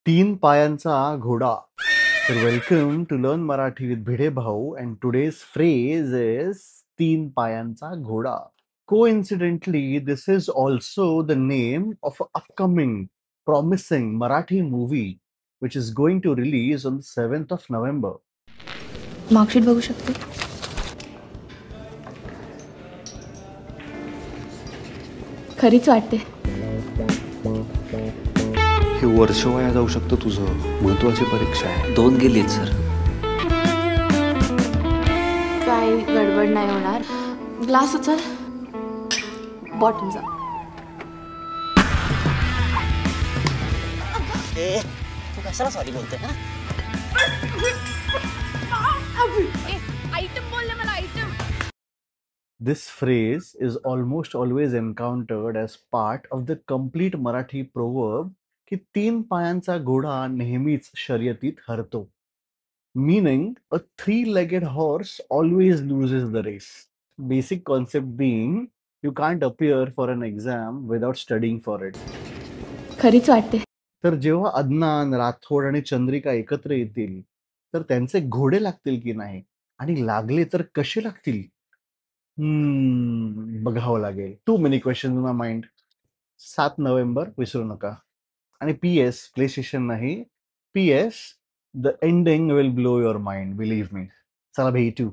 तीन पायांचा घोडा. तर welcome to learn Marathi with Bhide Bhau and today's phrase is तीन पायांचा घोडा. Coincidentally, this is also the name of an upcoming promising Marathi movie which is going to release on the 7th of November. Marksheet बघू शकते? खरीच वाटते. हे वर्ष वाया जाऊ शकतं तुझं. महत्वाची परीक्षा आहे. 2 गेलीत सर. काही गडबड नाही होणार. ग्लास उचल. बॉटम जा. तू कशाला सॉरी बोलते ना? आयटम बोलले मला item. This phrase is almost always encountered as part of the complete Marathi proverb की तीन पायांचा घोडा नेहमीच शर्यतीत हरतो. Meaning, a three-legged horse always loses the race. Basic concept being, you can't appear for an exam without studying for it. खरीच वाटते. तर जेव्हा अदनान, राठोड आणि चंद्रिका एकत्र येतील, तर त्यांचे घोडे लागतील की नाही? आणि लागले तर कसे लागतील? बघावं लागेल. Too many question in my mind. 7 November विसरू नका. आणि PS प्ले स्टेशन नाही. PS the ending will blow your mind, believe me. चला भेटू.